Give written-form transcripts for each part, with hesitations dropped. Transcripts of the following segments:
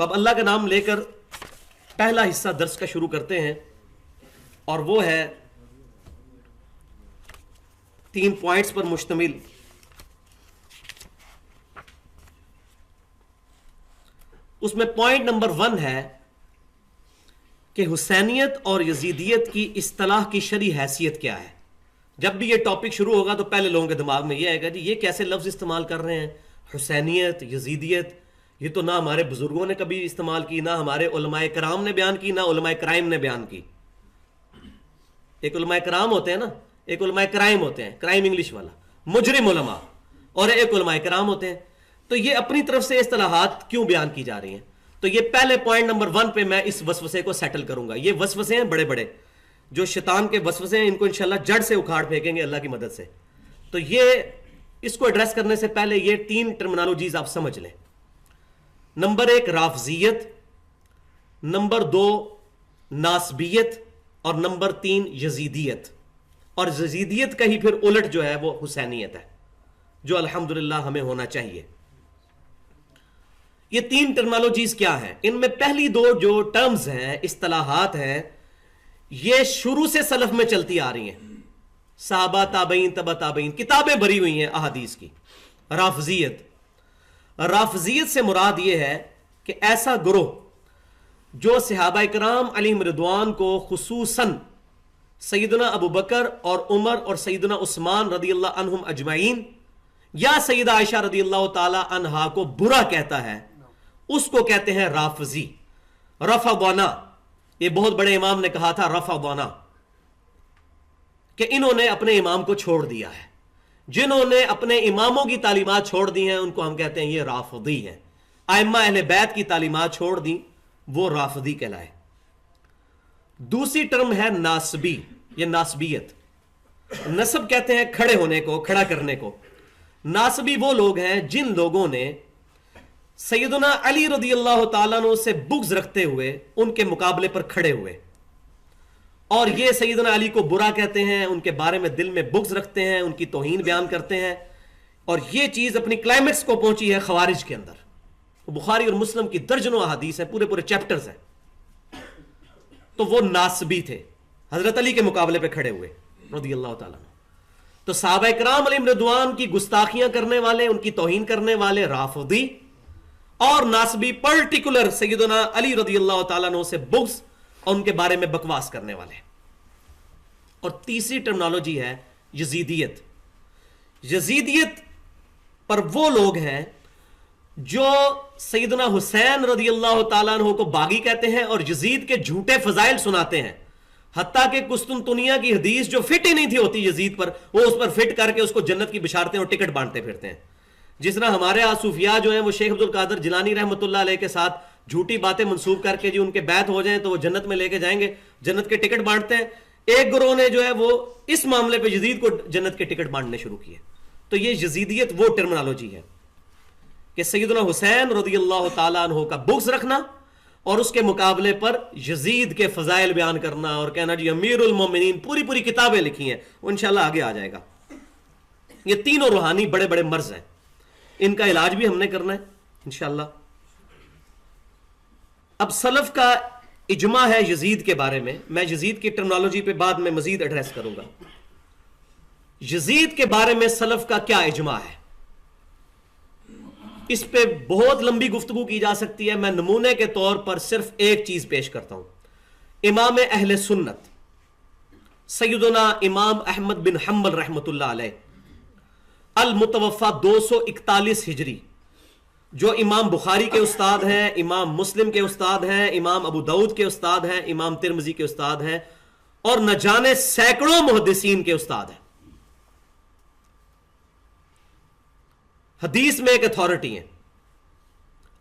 تو اب اللہ کا نام لے کر پہلا حصہ درس کا شروع کرتے ہیں، اور وہ ہے 3 پوائنٹس پر مشتمل۔ اس میں پوائنٹ نمبر 1 ہے کہ حسینیت اور یزیدیت کی اصطلاح کی شرعی حیثیت کیا ہے۔ جب بھی یہ ٹاپک شروع ہوگا تو پہلے لوگوں کے دماغ میں یہ آئے گا جی یہ کیسے لفظ استعمال کر رہے ہیں، حسینیت، یزیدیت، یہ تو نہ ہمارے بزرگوں نے کبھی استعمال کی، نہ ہمارے علماء کرام نے بیان کی، نہ علماء کرائم نے بیان کی۔ ایک علماء کرام ہوتے ہیں نا، ایک علماء کرائم ہوتے ہیں، کرائم انگلش والا، مجرم علماء، اور ایک علماء کرام ہوتے ہیں۔ تو یہ اپنی طرف سے اصطلاحات کیوں بیان کی جا رہی ہیں؟ تو یہ پہلے پوائنٹ نمبر 1 پہ میں اس وسوسے کو سیٹل کروں گا۔ یہ وسوسے ہیں بڑے بڑے، جو شیطان کے وسوسے ہیں، ان کو انشاءاللہ جڑ سے اکھاڑ پھینکیں گے اللہ کی مدد سے۔ تو یہ اس کو ایڈریس کرنے سے پہلے یہ 3 ٹرمینالوجیز آپ سمجھ لیں۔ نمبر 1 رافضیت، نمبر 2 ناسبیت، اور نمبر 3 یزیدیت۔ اور یزیدیت کا ہی پھر الٹ جو ہے وہ حسینیت ہے، جو الحمدللہ ہمیں ہونا چاہیے۔ یہ 3 ٹرمینالوجیز کیا ہیں؟ ان میں پہلی 2 جو ٹرمز ہیں، اصطلاحات ہیں، یہ شروع سے سلف میں چلتی آ رہی ہیں، صحابہ، تابعین، تبع تابعین، کتابیں بھری ہوئی ہیں احادیث کی۔ رافضیت، رافضیت سے مراد یہ ہے کہ ایسا گروہ جو صحابہ کرام علیہم رضوان کو خصوصاً سیدنا ابو بکر اور عمر اور سیدنا عثمان رضی اللہ عنہم اجمعین یا سیدہ عائشہ رضی اللہ تعالی عنہا کو برا کہتا ہے، اس کو کہتے ہیں رافضی۔ رفضنا، یہ بہت بڑے امام نے کہا تھا رفضنا، کہ انہوں نے اپنے امام کو چھوڑ دیا ہے۔ جنہوں نے اپنے اماموں کی تعلیمات چھوڑ دی ہیں ان کو ہم کہتے ہیں یہ رافضی ہیں۔ ائمہ اہل بیت کی تعلیمات چھوڑ دی، وہ رافضی کہلائے۔ دوسری ٹرم ہے ناسبی، یہ ناسبیت۔ نسب کہتے ہیں کھڑے ہونے کو، کھڑا کرنے کو۔ ناسبی وہ لوگ ہیں جن لوگوں نے سیدنا علی رضی اللہ تعالیٰ عنہ سے بغض رکھتے ہوئے ان کے مقابلے پر کھڑے ہوئے، اور یہ سیدنا علی کو برا کہتے ہیں، ان کے بارے میں دل میں بغض رکھتے ہیں، ان کی توہین بیان کرتے ہیں، اور یہ چیز اپنی کلائمیکس کو پہنچی ہے خوارج کے اندر۔ بخاری اور مسلم کی درجنوں احادیث ہیں، پورے پورے چیپٹرز ہیں۔ تو وہ ناسبی تھے، حضرت علی کے مقابلے پہ کھڑے ہوئے رضی اللہ تعالیٰ عنہ۔ تو صحابہ کرام علیہم رضوان کی گستاخیاں کرنے والے، ان کی توہین کرنے والے رافضی، اور ناسبی پرٹیکولر سیدنا علی رضی اللہ تعالیٰ عنہ سے بغض اور ان کے بارے میں بکواس کرنے والے۔ اور تیسری ٹرمنالوجی ہے یزیدیت۔ یزیدیت پر وہ لوگ ہیں جو سیدنا حسین رضی اللہ تعالیٰ عنہ کو باغی کہتے ہیں اور یزید کے جھوٹے فضائل سناتے ہیں، حتیٰ کہ قسطنطنیہ کی حدیث جو فٹ ہی نہیں تھی ہوتی یزید پر، وہ اس پر فٹ کر کے اس کو جنت کی بشارتیں اور ٹکٹ بانٹتے پھرتے ہیں۔ جس طرح ہمارے صوفیاء جو ہیں وہ شیخ عبد القادر جیلانی رحمۃ اللہ علیہ کے ساتھ جھوٹی باتیں منسوب کر کے جو ان کے بیعت ہو جائیں تو وہ جنت میں لے کے جائیں گے، جنت کے ٹکٹ بانٹتے ہیں۔ ایک گروہ نے جو ہے وہ اس معاملے پہ یزید کو جنت کے ٹکٹ بانٹنے شروع کیے۔ تو یہ یزیدیت وہ ٹرمنالوجی ہے کہ سیدنا حسین رضی اللہ تعالیٰ عنہ کا بغض رکھنا اور اس کے مقابلے پر یزید کے فضائل بیان کرنا اور کہنا جی امیر المومنین، پوری پوری کتابیں لکھی ہیں، وہ انشاءاللہ آگے آ جائے گا۔ یہ تینوں روحانی بڑے بڑے مرض ہیں، ان کا علاج بھی ہم نے کرنا ہے انشاءاللہ۔ اب سلف کا اجماع ہے یزید کے بارے میں، میں یزید کی ٹرمنالوجی پہ بعد میں مزید ایڈریس کروں گا۔ یزید کے بارے میں سلف کا کیا اجماع ہے، اس پہ بہت لمبی گفتگو کی جا سکتی ہے، میں نمونے کے طور پر صرف ایک چیز پیش کرتا ہوں۔ امام اہل سنت سیدنا امام احمد بن حنبل رحمۃ اللہ علیہ، المتوفا 241 ہجری، جو امام بخاری کے استاد ہیں، امام مسلم کے استاد ہیں، امام ابو داؤد کے استاد ہیں، امام ترمذی کے استاد ہیں، اور نہ جانے سینکڑوں محدثین کے استاد ہیں، حدیث میں ایک اتھارٹی ہیں،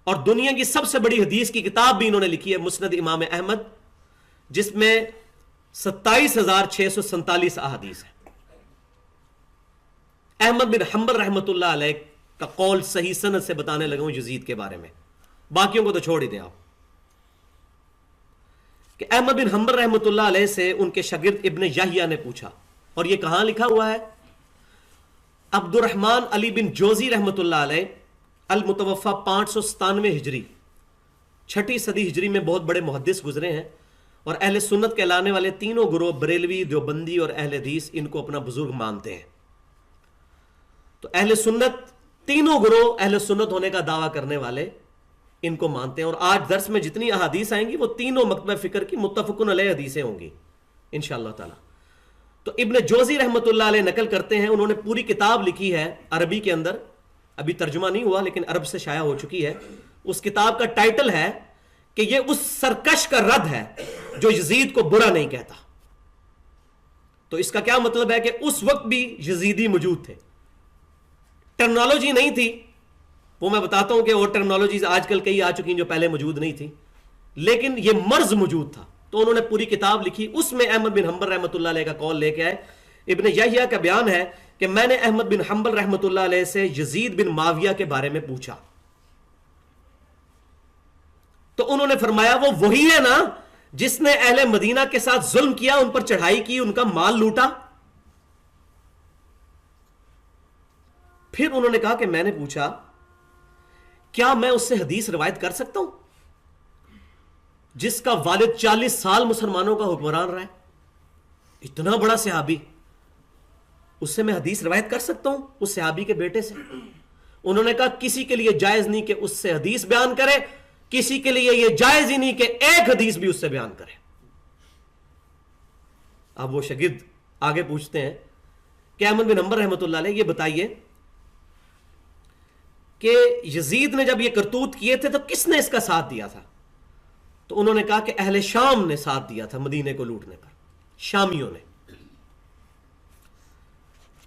اور دنیا کی سب سے بڑی حدیث کی کتاب بھی انہوں نے لکھی ہے مسند امام احمد، جس میں 27,647 احادیث ہیں۔ احمد بن حنبل رحمۃ اللہ علیہ کا قول صحیح سند سے بتانے لگا ہوں یزید کے بارے میں، باقیوں کو تو چھوڑ ہی دیں آپ، کہ احمد بن حنبل رحمۃ اللہ علیہ سے ان کے شاگرد ابن یحییٰ نے پوچھا، اور یہ کہاں لکھا ہوا ہے؟ عبد الرحمن علی بن جوزی رحمۃ اللہ علیہ، المتوفا 597 ہجری، 6ठी सदी हिजरी में बहुत बड़े मुहद्दिस गुजरे हैं, और अहले सुन्नत कहलाने वाले तीनों ग्रोह बरेलवी, देवबंदी और अहले हदीस इनको अपना बुजुर्ग मानते हैं। तो अहले सुन्नत, तीनों ग्रोह अहले सुन्नत होने का दावा करने वाले इनको मानते हैं। और आज दर्स में जितनी अहादीस आएंगी वो तीनों मकतब फिक्र की मुत्तफ़क़ुन अलैह हदीसें होंगी इंशाअल्लाह ताला। तो इब्न जोज़ी रहमतुल्लाह अलैह नकल करते हैं, उन्होंने पूरी किताब लिखी है अरबी के अंदर, अभी तर्जुमा नहीं हुआ लेकिन अरब से शाया हो चुकी है। उस किताब का टाइटल है कि ये उस सरकश का रद्द है जो यजीद को बुरा नहीं कहता। तो इसका क्या मतलब है कि उस वक्त भी यजीदी मौजूद थे, टर्मिनोलॉजी नहीं थी, वो मैं बताता हूं कि और टर्मिनोलॉजीज आजकल कई आ चुकी हैं जो पहले मौजूद नहीं थी, लेकिन ये मर्ज मौजूद था। तो उन्होंने पूरी किताब लिखी, उसमें अहमद बिन हंबल रहमतुल्लाह अलैह का कौल लेके आए। इब्न यहया का बयान है कि मैंने अहमद बिन हंबल रहमतुल्लाह अलैह से यजीद बिन माविया के बारे में पूछा, तो उन्होंने फरमाया वो वही है ना जिसने अहले मदीना के साथ जुल्म किया, उन पर चढ़ाई की, उनका माल लूटा। फिर उन्होंने कहा कि मैंने पूछा क्या मैं उससे हदीस रिवायत कर सकता हूं जिसका वालिद 40 साल मुसलमानों का हुक्मरान रहा है, इतना बड़ा सहाबी, उससे मैं हदीस रिवायत कर सकता हूं उस सहाबी के बेटे से? उन्होंने कहा किसी के लिए जायज नहीं कि उससे हदीस बयान करे, किसी के लिए यह जायज ही नहीं कि एक हदीस भी उससे बयान करे। अब वो शागिर्द आगे पूछते हैं कि अहमद बिन हंबल रहमतुल्लाह अलैह ये बताइए कि यजीद ने जब ये करतूत किए थे तो किसने इसका साथ दिया था? तो उन्होंने कहा कि अहले शाम ने साथ दिया था मदीने को लूटने पर, शामियों ने।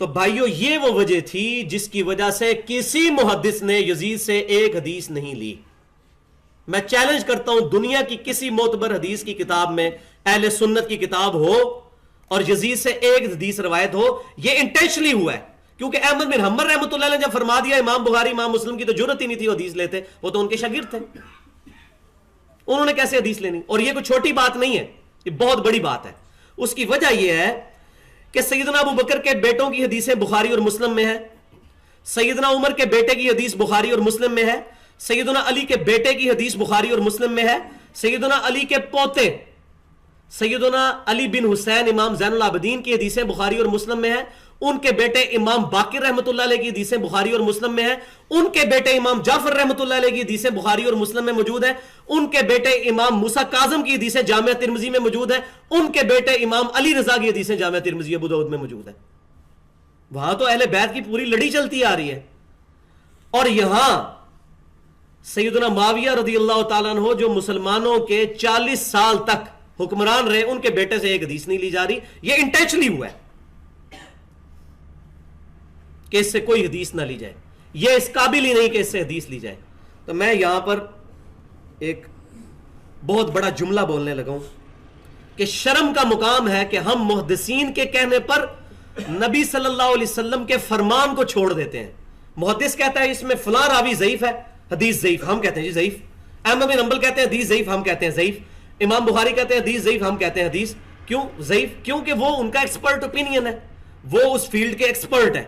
तो भाइयों ये वो वजह थी जिसकी वजह से किसी मुहद्दिस ने यजीद से एक हदीस नहीं ली। मैं चैलेंज करता हूं दुनिया की किसी मोतबर हदीस की किताब में, अहले सुन्नत की किताब हो और यजीद से एक हदीस रवायत हो, यह इंटेंशनली हुआ है। क्योंकि अहमद बिन हंबल रहमतुल्लाह अलैह ने जब फरमा दिया इमाम बुखारी इमाम मुस्लिम की तो जरूरत ही नहीं थी हदीस लेते, वो तो उनके शागिर्द थे, उन्होंने कैसे हदीस लेनी? और ये कोई छोटी बात नहीं है, ये बहुत बड़ी बात है। उसकी वजह यह है कि सैयदना अबू बकर के बेटों की हदीसें बुखारी और मुस्लिम में है, सैयदना उमर के बेटे की हदीस बुखारी और मुस्लिम में है, सैयदना अली के बेटे की हदीस बुखारी और मुस्लिम में है, सैयदना अली के पोते सैयदना अली बिन हुसैन इमाम ज़ैनुल आबिदीन की हदीसें बुखारी और मुस्लिम में है, उनके बेटे इमाम बाकिर रहमतुल्लाह अलैह की हदीसें बुखारी और मुस्लिम में है, उनके बेटे इमाम जाफर रहमतुल्लाह अलैह की हदीसें बुखारी और मुस्लिम में मौजूद है, उनके बेटे इमाम मूसा काज़म की हदीसें जामिया तिरमिज़ी में मौजूद है, उनके बेटे इमाम अली रज़ा की हदीसें जामिया तिरमिज़ी अबू दाऊद में मौजूद है। वहां तो अहले बैत की पूरी लड़ी चलती आ रही है। और यहां सैयदना मुआविया रज़ियल्लाहु ताला अन्हु जो मुसलमानों के 40 साल तक हुक्मरान रहे, उनके बेटे से एक हदीस नहीं ली जा रही। यह इंटेंशनली हुआ है कि इससे कोई हदीस ना ली जाए, यह इस काबिल ही नहीं कि इससे हदीस ली जाए। तो मैं यहां पर एक बहुत बड़ा जुमला बोलने लगा हूं कि शर्म का मुकाम है कि हम मुहद्दिसीन के कहने पर नबी सल्लल्लाहु अलैहि वसल्लम के फरमान को छोड़ देते हैं। मुहद्दिस कहता है इसमें फलां रावी ज़ईफ है, हदीस ज़ईफ, हम कहते हैं जी ज़ईफ। अहमद बिन हंबल कहते हैं हदीस ज़ईफ, हम कहते हैं ज़ईफ। इमाम बुखारी कहते हैं हदीस ज़ईफ, हम कहते हैं हदीस क्यों ज़ईफ? क्योंकि वो उनका एक्सपर्ट ओपिनियन है, वो उस फील्ड के एक्सपर्ट है।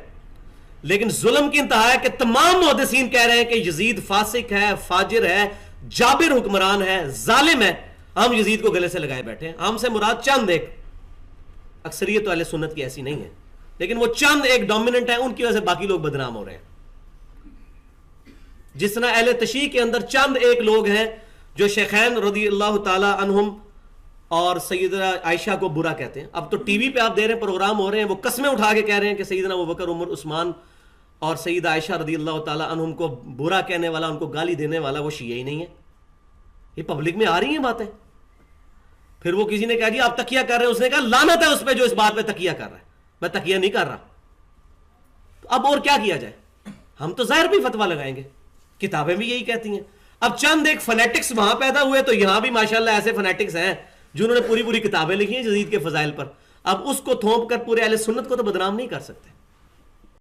लेकिन जुल्म की इंतहा है कि तमाम मुहद्दिसीन कह रहे हैं कि यजीद फासिक है, फाजिर है, जाबिर हुक्मरान है, जालिम है, हम यजीद को गले से लगाए बैठे हैं। हमसे मुराद चंद एक, अक्सरियत तो अहले सुन्नत की ऐसी नहीं है, लेकिन वो चंद एक डोमिनेंट है, उनकी वजह से बाकी लोग बदनाम हो रहे हैं। जिस तरह अहले तशरीह के अंदर चंद एक लोग हैं जो शेखैन रज़ियल्लाहु ताला अन्हुम और सैयदना आयशा को बुरा कहते हैं। अब तो टीवी पे आप दे रहे हैं, प्रोग्राम हो रहे हैं, वो कस्में उठा के कह रहे हैं कि सैयदना अबू बकर, उमर, उस्मान और सैयदा आयशा रज़ियल्लाहु ताला अन्हुम को बुरा कहने वाला, उनको गाली देने वाला वो शिया ही नहीं है। ये पब्लिक में आ रही हैं बातें। फिर वो किसी ने कहा जी आप तकिया कर रहे हैं, उसने कहा लानत है उस पर जो इस बात पे तकिया कर रहा है, मैं तकिया नहीं कर रहा। तो अब और क्या किया जाए? हम तो जाहिर भी फतवा लगाएंगे, किताबें भी यही कहती हैं। अब चंद एक फनेटिक्स वहां पैदा हुए तो यहां भी माशाल्लाह ऐसे फनेटिक्स हैं जिन्होंने पूरी पूरी किताबें लिखी हैं यजीद के फजाइल पर। अब उसको थोप कर पूरे अहले सुन्नत को तो बदनाम नहीं कर सकते।